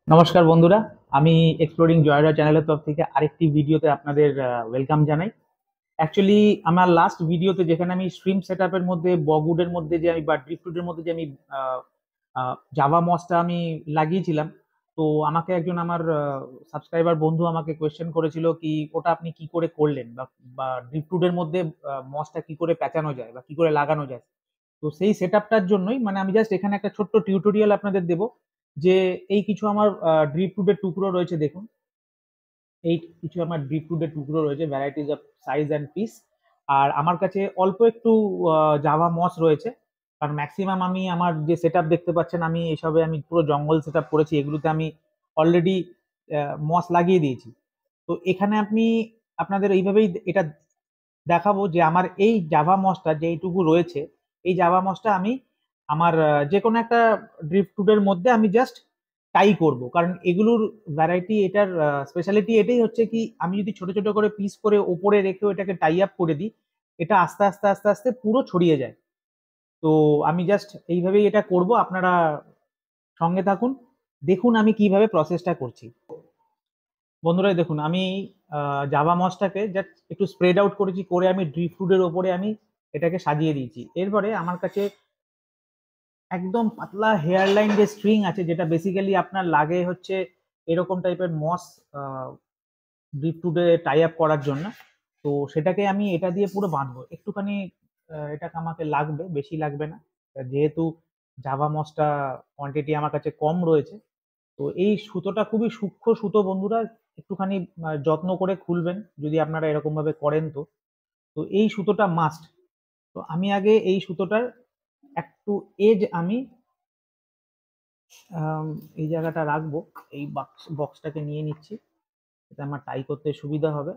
নমস্কার বন্ধুরা, আমি এক্সপ্লোরিং জয়রা চ্যানেলের তরফ থেকে আরেকটি ভিডিওতে আপনাদের ওয়েলকাম জানাই। অ্যাকচুয়ালি আমার লাস্ট ভিডিওতে যেখানে আমি স্ট্রিম সেটআপের মধ্যে বগউডের মধ্যে যে আমি বা ড্রিফটউডের মধ্যে যে আমি জাভা মসটা আমি লাগিয়েছিলাম, তো আমাকে একজন আমার সাবস্ক্রাইবার বন্ধু আমাকে কোয়েশ্চেন করেছিল কি ওটা আপনি কি করে করলেন, বা বা ড্রিফটউডের মধ্যে মসটা কি করে পেঁচানো যায় বা কি করে লাগানো যায়। তো সেই সেটআপটার জন্যই মানে আমি জাস্ট এখানে একটা ছোট্ট টিউটোরিয়াল আপনাদের দেব, যে এই কিছু আমার ড্রিফটউডের টুকরো রয়েছে দেখুন। এই কিছু আমার ড্রিফটউডের টুকরো রয়েছে, varieties of size and piece. আর আমার কাছে অল্প একটু জাভা মস রয়েছে, কারণ ম্যাক্সিমাম আমি আমার যে সেটআপ দেখতে পাচ্ছেন আমি এসবে আমি পুরো জঙ্গল সেটআপ করেছি, এগুলোতে আমি অলরেডি মস লাগিয়ে দিয়েছি। তো এখানে আপনি আপনাদের এইভাবেই এটা দেখাবো যে আমার এই জাভা মসটা যেইটুকু রয়েছে, এই জাভা মসটা আমি আমার যে কোনো একটা ড্রিফটউডের মধ্যে আমি জাস্ট টাই করব, কারণ এগুলোর ভ্যারাইটি, এটার স্পেশালিটি এটাই হচ্ছে কি আমি যদি ছোট ছোট করে পিস করে ওপরে রেখেও এটাকে টাই আপ করে দিই, এটা আস্তে আস্তে আস্তে আস্তে পুরো ছড়িয়ে যায়। তো আমি জাস্ট এইভাবেই এটা করব, আপনারা সঙ্গে থাকুন, দেখুন আমি কিভাবে প্রসেসটা করছি। বন্ধুরা দেখুন, আমি জাভা মসটাকে জাস্ট একটু স্প্রেড আউট করেছি, করে আমি ড্রিফটউডের ওপরে আমি এটাকে সাজিয়ে দিয়েছি। এরপরে আমার কাছে একদম পাতলা হেয়ার লাইন যে স্ট্রিং আছে, যেটা বেসিক্যালি আপনার লাগে হচ্ছে এরকম টাইপের মস ড্রিফটউডে টাই আপ করার জন্য। তো সেটাকে আমি এটা দিয়ে পুরো বাঁধবো একটুখানি। এটাকে আমাকে লাগবে, বেশি লাগবে না, যেহেতু জাভা মসটা কোয়ান্টিটি আমার কাছে কম রয়েছে। তো এই সুতোটা খুবই সূক্ষ্ম সুতো বন্ধুরা, একটুখানি যত্ন করে খুলবেন যদি আপনারা এরকম ভাবে করেন। তো তো এই সুতোটা মাস্ট। তো আমি আগে এই সুতোটার একটু এজ আমি আম, এই জায়গাটা রাখবো, এই বক্সটাকে নিয়ে নিচ্ছি, এটা আমার টাই করতে সুবিধা হবে।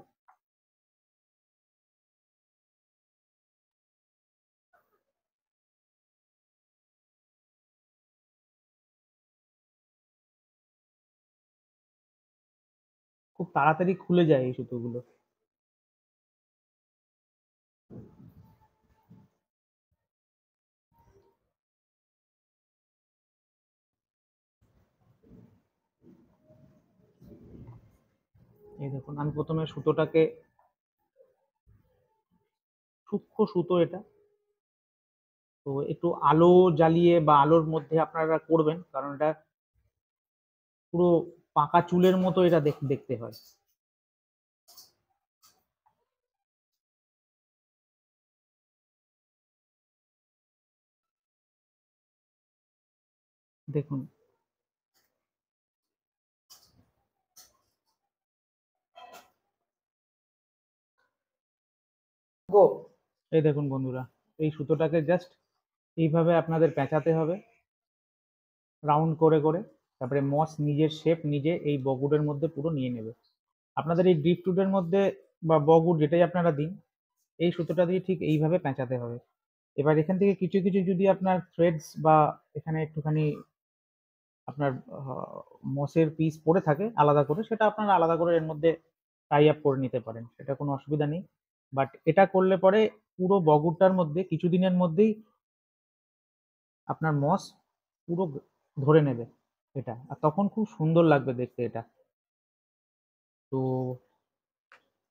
খুব তাড়াতাড়ি খুলে যায় এই সুতোগুলো। এই দেখুন, আমি প্রথমে সুতোটাকে, সূক্ষ্ম সুতো এটা, তো একটু আলো জ্বালিয়ে বা আলোর মধ্যে আপনারা করবেন, কারণ এটা পুরো পাকা চুলের মতো এটা দেখতে হয়। দেখুন, এই দেখুন বন্ধুরা, এই সুতোটাকে জাস্ট এইভাবে আপনাদের পেঁচাতে হবে রাউন্ড করে করে। তারপরে মস নিজের শেপ নিজে এই বগুডের মধ্যে পুরো নিয়ে নেবে। আপনাদের এই ড্রিফটউডের মধ্যে বা বগুড যেটাই আপনারা দিন, এই সুতোটা দিয়ে ঠিক এইভাবে পেঁচাতে হবে। এবার এখান থেকে কিছু কিছু যদি আপনার থ্রেডস বা এখানে একটুখানি আপনার মসের পিস পড়ে থাকে আলাদা করে, সেটা আপনারা আলাদা করে এর মধ্যে টাই আপ করে নিতে পারেন, সেটা কোনো অসুবিধা নেই। বাট এটা করলে পরে পুরো বগুড়টার মধ্যে কিছুদিনের মধ্যেই আপনার মস পুরো ধরে নেবে এটা, আর তখন খুব সুন্দর লাগবে দেখতে এটা। তো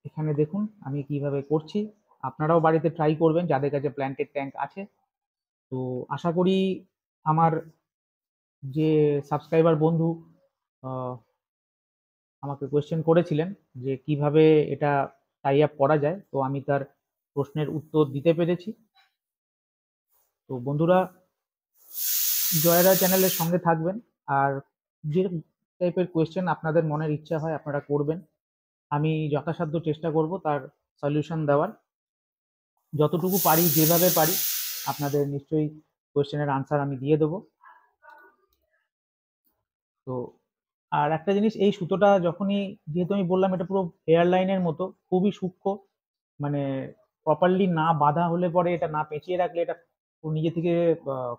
এখানে দেখুন আমি কিভাবে করছি, আপনারাও বাড়িতে ট্রাই করবেন যাদের কাছে প্ল্যান্টেড ট্যাঙ্ক আছে। তো আশা করি আমার যে সাবস্ক্রাইবার বন্ধু আহ, আমাকে কোয়েশ্চেন করেছিলেন যে কিভাবে এটা টাই আপ করা যায়, তো আমি তার প্রশ্নের উত্তর দিতে পেরেছি। তো বন্ধুরা, জয়রা চ্যানেলের সঙ্গে থাকবেন, আর যে টাইপের কোয়েশ্চেন আপনাদের মনের ইচ্ছা হয় আপনারা করবেন, আমি যথাসাধ্য চেষ্টা করব তার সলিউশন দেওয়ার, যতটুকু পারি যেভাবে পারি আপনাদের নিশ্চয়ই কোয়েশ্চেনের আনসার আমি দিয়ে দেবো। তো আর একটা জিনিস, এই সুতোটা যখনই, যেহেতু আমি বললাম এটা পুরো হেয়ার লাইনের মতো খুবই সূক্ষ্ম, মানে প্রপারলি না বাঁধা হলে পরে, এটা না পেঁচিয়ে রাখলে এটা পুরো নিজে থেকে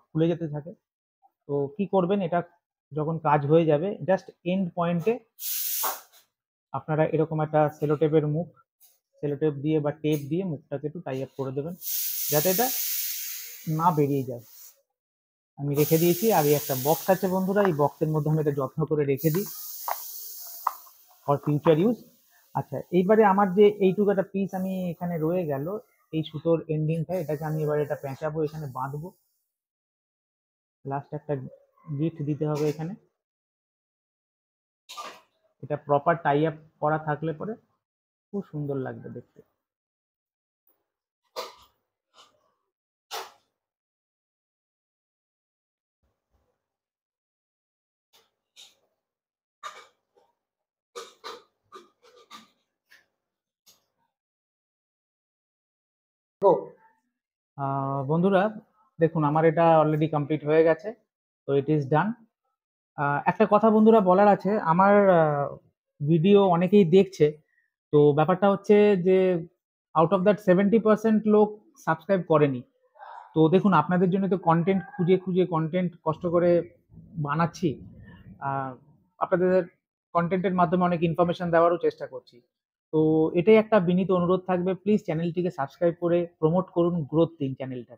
খুলে যেতে থাকে। তো কি করবেন, এটা যখন কাজ হয়ে যাবে জাস্ট এন্ড পয়েন্টে আপনারা এরকম একটা সেলোটেপের মুখ, সেলোটেপ দিয়ে বা টেপ দিয়ে মুখটাকে একটু টাই আপ করে দেবেন, যাতে এটা না বেরিয়ে যায়। আমি রেখে দিয়েছি। আর এই একটা বক্স আছে বন্ধুরা, এই বক্সের মধ্যে আমি এটা যত্ন করে রেখে দিই ফর ফিউচার ইউজ। আচ্ছা, এইবারে আমার যে এইটুকু একটা পিস আমি এখানে রয়ে গেল, এই সুতোর এন্ডিংটা, এটাকে আমি এবার এটা পেঁচাবো, এখানে বাঁধবো। লাস্ট একটা গিট দিতে হবে এখানে। এটা প্রপার টাই আপ করা থাকলে পরে খুব সুন্দর লাগবে দেখতে। বন্ধুরা দেখুন, আমার এটা অলরেডি কমপ্লিট হয়ে গেছে, তো ইট ইজ ডান। একটা কথা বন্ধুরা বলার আছে, আমার ভিডিও অনেকেই দেখছে, তো ব্যাপারটা হচ্ছে যে আউট অফ দ্যাট 70% লোক সাবস্ক্রাইব করেনি। তো দেখুন, আপনাদের জন্য তো কন্টেন্ট খুঁজে খুঁজে কন্টেন্ট কষ্ট করে বানাচ্ছি। আহ, আপনাদের কন্টেন্টের মাধ্যমে অনেক ইনফরমেশন দেওয়ারও চেষ্টা করছি। তো এটাই একটা বিনীত অনুরোধ থাকবে, প্লিজ চ্যানেলটিকে সাবস্ক্রাইব করে প্রমোট করুন, গ্রোথ দিন চ্যানেলটা।